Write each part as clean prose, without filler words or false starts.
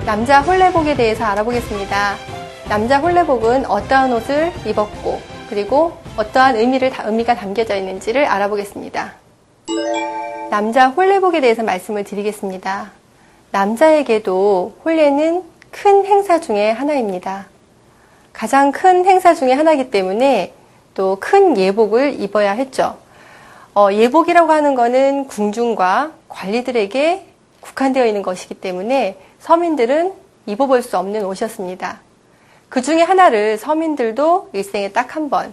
남자 홀레복에 대해서 알아보겠습니다. 남자 홀레복은 어떠한 옷을 입었고 그리고 어떠한 의미가 담겨져 있는지를 알아보겠습니다. 남자 홀레복에 대해서 말씀을 드리겠습니다. 남자에게도 홀레는 큰 행사 중에 하나입니다. 가장 큰 행사 중에 하나이기 때문에 또 큰 예복을 입어야 했죠. 예복이라고 하는 것은 궁중과 관리들에게 국한되어 있는 것이기 때문에 서민들은 입어볼 수 없는 옷이었습니다. 그 중에 하나를 서민들도 일생에 딱 한 번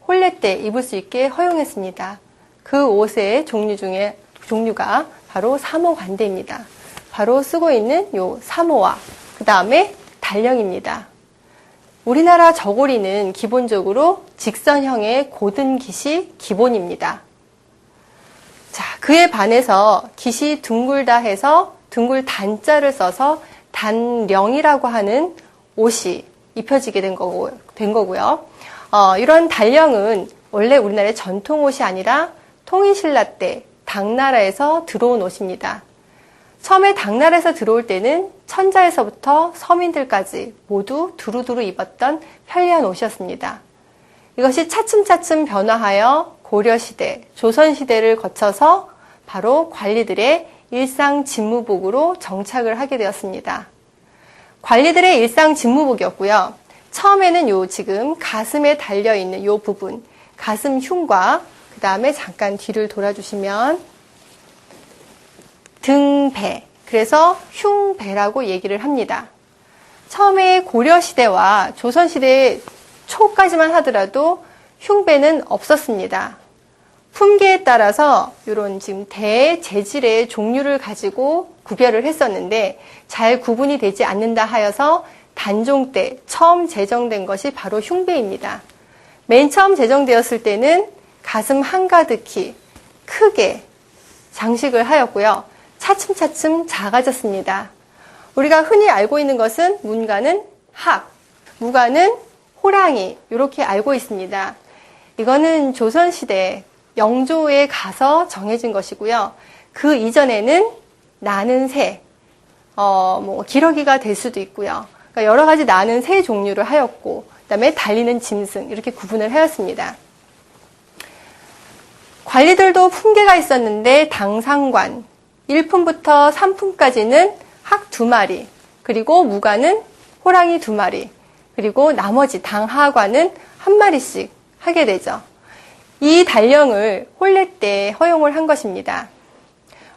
홀레 때 입을 수 있게 허용했습니다. 그 옷의 종류가 바로 사모관대입니다. 바로 쓰고 있는 요 사모와 그 다음에 달령입니다. 우리나라 저고리는 기본적으로 직선형의 고든 깃이 기본입니다. 자, 그에 반해서 깃이 둥글다 해서 둥글 단자를 써서 단령이라고 하는 옷이 입혀지게 된 거고요. 이런 단령은 원래 우리나라의 전통 옷이 아니라 통일신라 때 당나라에서 들어온 옷입니다. 처음에 당나라에서 들어올 때는 천자에서부터 서민들까지 모두 두루두루 입었던 편리한 옷이었습니다. 이것이 차츰차츰 변화하여 고려시대, 조선시대를 거쳐서 바로 관리들의 일상 직무복으로 정착을 하게 되었습니다. 관리들의 일상 직무복이었고요. 처음에는 지금 가슴에 달려있는 요 부분, 가슴 흉과 그 다음에 잠깐 뒤를 돌아주시면 등배, 그래서 흉배라고 얘기를 합니다. 처음에 고려시대와 조선시대 초까지만 하더라도 흉배는 없었습니다. 품계에 따라서 이런 지금 대재질의 종류를 가지고 구별을 했었는데 잘 구분이 되지 않는다 하여서 단종 때 처음 제정된 것이 바로 흉배입니다. 맨 처음 제정되었을 때는 가슴 한가득히 크게 장식을 하였고요. 차츰차츰 작아졌습니다. 우리가 흔히 알고 있는 것은 문가는 학, 무가는 호랑이 이렇게 알고 있습니다. 이거는 조선시대 영조에 가서 정해진 것이고요. 그 이전에는 나는 새, 기러기가 될 수도 있고요. 그러니까 여러 가지 나는 새 종류를 하였고, 그 다음에 달리는 짐승 이렇게 구분을 하였습니다. 관리들도 품계가 있었는데 당상관 1품부터 3품까지는 학 2마리, 그리고 무가는 호랑이 2마리, 그리고 나머지 당하관은 1마리씩 하게 되죠. 이 단령을 홀레 때 허용을 한 것입니다.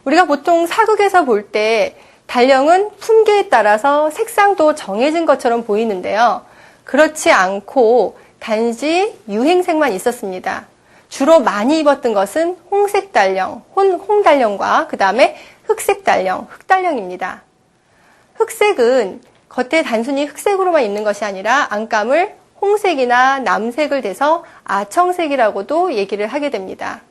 우리가 보통 사극에서 볼 때 단령은 품계에 따라서 색상도 정해진 것처럼 보이는데요. 그렇지 않고 단지 유행색만 있었습니다. 주로 많이 입었던 것은 홍색 단령, 홍단령과 그 다음에 흑색 단령, 흑단령입니다. 흑색은 겉에 단순히 흑색으로만 입는 것이 아니라 안감을 홍색이나 남색을 대서 아청색이라고도 얘기를 하게 됩니다.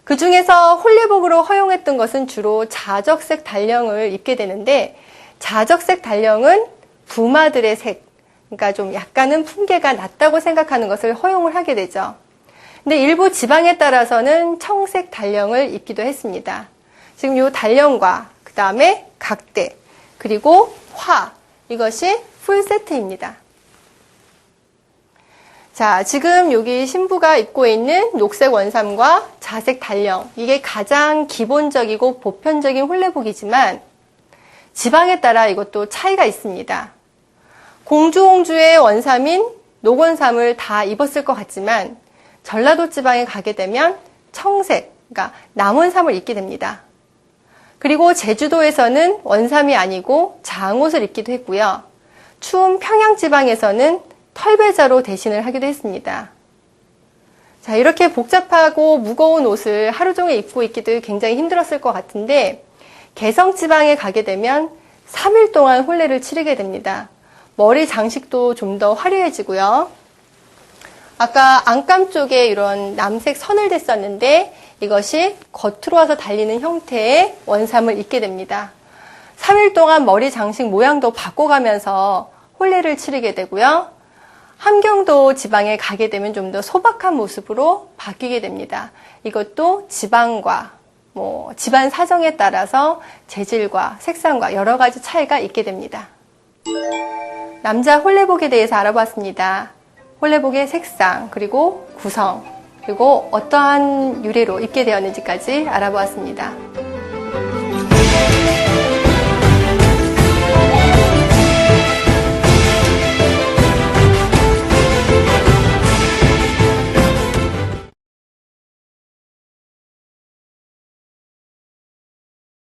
그 중에서 홀레복으로 허용했던 것은 주로 자적색 단령을 입게 되는데 자적색 단령은 부마들의 색, 그러니까 좀 약간은 품계가 낮다고 생각하는 것을 허용을 하게 되죠. 근데 일부 지방에 따라서는 청색 단령을 입기도 했습니다. 지금 이 단령과 그 다음에 각대 그리고 화 이것이 풀세트입니다. 자, 지금 여기 신부가 입고 있는 녹색 원삼과 자색 단령 이게 가장 기본적이고 보편적인 홀레복이지만 지방에 따라 이것도 차이가 있습니다. 공주홍주의 원삼인 녹원삼을 다 입었을 것 같지만 전라도 지방에 가게 되면 청색, 그러니까 남원삼을 입게 됩니다. 그리고 제주도에서는 원삼이 아니고 장옷을 입기도 했고요. 추운 평양 지방에서는 털배자로 대신을 하기도 했습니다. 자, 이렇게 복잡하고 무거운 옷을 하루 종일 입고 있기도 굉장히 힘들었을 것 같은데 개성 지방에 가게 되면 3일 동안 홀레를 치르게 됩니다. 머리 장식도 좀 더 화려해지고요. 아까 안감 쪽에 이런 남색 선을 댔었는데 이것이 겉으로 와서 달리는 형태의 원삼을 입게 됩니다. 3일 동안 머리 장식 모양도 바꿔가면서 홀레를 치르게 되고요. 함경도 지방에 가게 되면 좀 더 소박한 모습으로 바뀌게 됩니다. 이것도 지방과 집안 사정에 따라서 재질과 색상과 여러 가지 차이가 있게 됩니다. 남자 홀레복에 대해서 알아봤습니다. 홀레복의 색상, 그리고 구성, 그리고 어떠한 유래로 입게 되었는지까지 알아보았습니다.